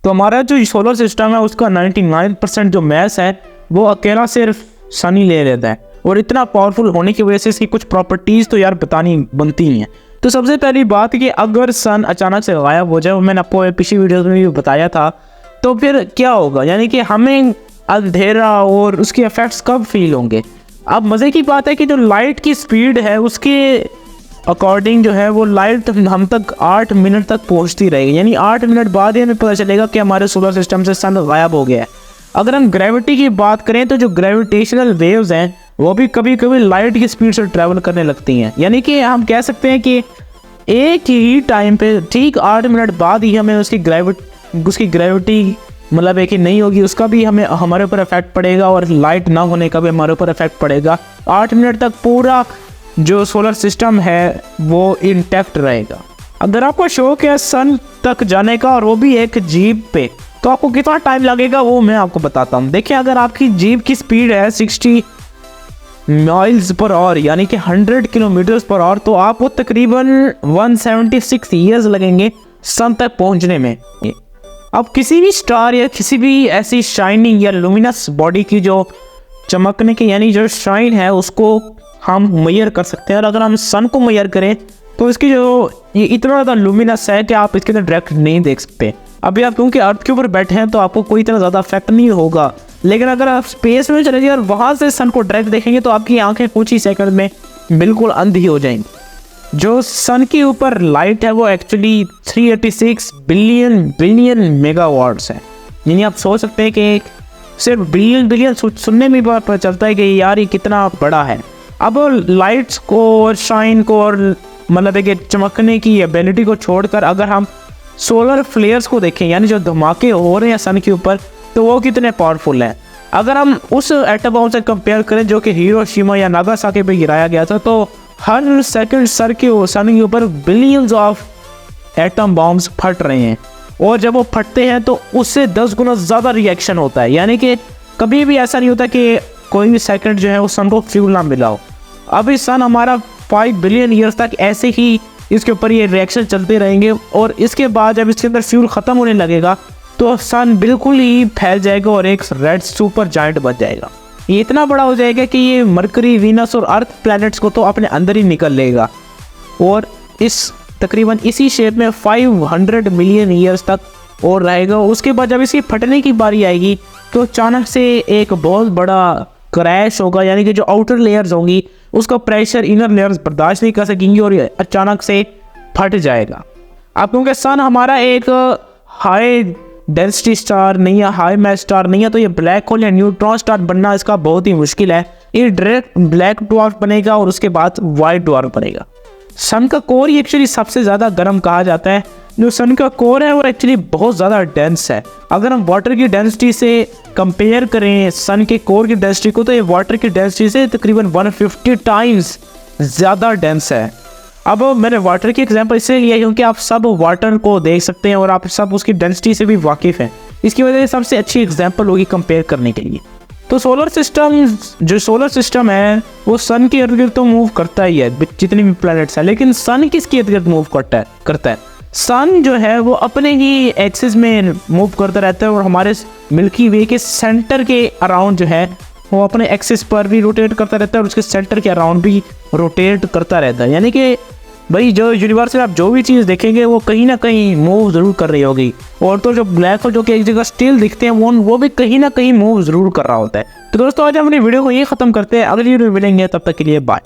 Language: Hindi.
तो हमारा जो सोलर सिस्टम है उसका 99% जो मैस है वो अकेला सिर्फ सन ही ले लेता है, और इतना पावरफुल होने की वजह से इसकी कुछ प्रॉपर्टीज़ तो यार बतानी बनती ही हैं। तो सबसे पहली बात कि अगर सन अचानक से गायब हो जाए, मैंने आपको पिछली वीडियो में भी बताया था, तो फिर क्या होगा, यानी कि हमें अंधेरा और उसके इफेक्ट्स कब फील होंगे। अब मज़े की बात है कि जो लाइट की स्पीड है उसके अकॉर्डिंग जो है वो लाइट हम तक 8 मिनट तक पहुंचती रहेगी, यानी 8 मिनट बाद ही हमें पता चलेगा कि हमारे सोलर सिस्टम से सन गायब हो गया है। अगर हम ग्रेविटी की बात करें तो जो ग्रेविटेशनल वेव्स हैं वो भी कभी कभी लाइट की स्पीड से ट्रैवल करने लगती हैं, यानी कि हम कह सकते हैं कि एक ही टाइम पे ठीक 8 मिनट बाद ही हमें उसकी ग्रेविटी मतलब एक ही नहीं होगी, उसका भी हमें हमारे ऊपर इफेक्ट पड़ेगा, और लाइट ना होने का भी हमारे ऊपर इफेक्ट पड़ेगा। 8 मिनट तक पूरा जो सोलर सिस्टम है वो इंटैक्ट रहेगा। अगर आपको शौक है सन तक जाने का और वो भी एक जीप पे, तो आपको कितना टाइम लगेगा वो मैं आपको बताता हूँ। देखिए, अगर आपकी जीप की स्पीड है 60 माइल्स पर आवर यानी कि 100 किलोमीटर्स पर आवर, तो आपको तकरीबन 176 ईयर्स लगेंगे सन तक पहुंचने में। अब किसी भी स्टार या किसी भी ऐसी शाइनिंग या लुमिनस बॉडी की जो चमकने की यानी जो शाइन है उसको हम मेजर कर सकते हैं, और अगर हम सन को मेजर करें तो इसकी जो ये इतना ज़्यादा लुमिनस है कि आप इसके अंदर डायरेक्ट नहीं देख सकते। अभी आप क्योंकि अर्थ के ऊपर बैठे हैं तो आपको कोई इतना ज़्यादा इफेक्ट नहीं होगा, लेकिन अगर आप स्पेस में चले जाइए और वहाँ से सन को डायरेक्ट देखेंगे तो आपकी आंखें कुछ ही सेकंड में बिल्कुल अंधी हो जाएंगी। जो सन के ऊपर लाइट है वो एक्चुअली 386 बिलियन मेगावाट्स है, यानी आप सोच सकते हैं कि सिर्फ बिलियन सुनने में भी पता चलता है कि यार ये कितना बड़ा है। अब लाइट्स को और शाइन को और मतलब एक चमकने की एबिलिटी को छोड़कर अगर हम सोलर फ्लेयर्स को देखें, यानी जो धमाके हो रहे हैं सन के ऊपर, तो वो कितने पावरफुल हैं। अगर हम उस एटम बम से कंपेयर करें जो कि हिरोशिमा या नागासाकी पे गिराया गया था, तो हर सेकंड सन के ऊपर बिलियंस ऑफ एटम बॉम्ब्स फट रहे हैं, और जब वो फटते हैं तो उससे 10 गुना ज़्यादा रिएक्शन होता है, यानी कि कभी भी ऐसा नहीं होता कि कोई भी सेकंड जो है उस सन को फ्यूल ना मिला हो। अभी सन हमारा 5 बिलियन ईयर्स तक ऐसे ही इसके ऊपर ये रिएक्शन चलते रहेंगे, और इसके बाद जब इसके अंदर फ्यूल ख़त्म होने लगेगा तो सन बिल्कुल ही फैल जाएगा और एक रेड सुपर जायंट बन जाएगा। ये इतना बड़ा हो जाएगा कि ये मरकरी, वीनस और अर्थ प्लैनेट्स को तो अपने अंदर ही निकल लेगा, और इस तकरीबन इसी शेप में 500 मिलियन ईयर्स तक और रहेगा। उसके बाद जब इसकी फटने की बारी आएगी तो अचानक से एक बहुत बड़ा क्रैश होगा, यानी कि जो आउटर लेयर्स होंगी उसका प्रेशर इनर लेयर्स बर्दाश्त नहीं कर सकेंगी और अचानक से फट जाएगा। अब क्योंकि सन हमारा एक हाई डेंसिटी स्टार नहीं है, हाई मैस स्टार नहीं है, तो ये ब्लैक होल या न्यूट्रॉन स्टार बनना इसका बहुत ही मुश्किल है। ये डायरेक्ट ब्लैक ड्वार्फ बनेगा और उसके बाद वाइट ड्वार्फ बनेगा। सन का कोर ही एक्चुअली सबसे ज़्यादा गर्म कहा जाता है। जो सन का कोर है वो एक्चुअली बहुत ज़्यादा डेंस है। अगर हम वाटर की डेंसिटी से कंपेयर करें सन के कोर की डेंसिटी को, तो ये वाटर की डेंसिटी से तकरीबन 150 टाइम्स ज़्यादा डेंस है। अब मैंने वाटर की एग्जांपल इसलिए लिया क्योंकि आप सब वाटर को देख सकते हैं और आप सब उसकी डेंसिटी से भी वाकिफ़ हैं, इसकी वजह से सबसे अच्छी एग्जांपल होगी कंपेयर करने के लिए। तो सोलर सिस्टम है वो सन के इर्द गिर्द तो मूव करता ही है, जितनी भी प्लैनेट्स हैं, लेकिन सन किसके इर्द गिर्द मूव करता है। सन जो है वो अपने ही एक्सिस में मूव करता रहता है, और हमारे मिल्की वे के सेंटर के अराउंड जो है वो अपने एक्सिस पर भी रोटेट करता रहता है और उसके सेंटर के अराउंड भी रोटेट करता रहता है। यानी कि भाई जो यूनिवर्स में आप जो भी चीज़ देखेंगे वो कहीं ना कहीं मूव ज़रूर कर रही होगी, और तो जो ब्लैक होल जो कि एक जगह स्टिल दिखते हैं वो भी कहीं ना कहीं मूव ज़रूर कर रहा होता है। तो दोस्तों आज हम अपनी वीडियो को ये ख़त्म करते हैं, अगली वीडियो में मिलेंगे, तब तक के लिए बाय।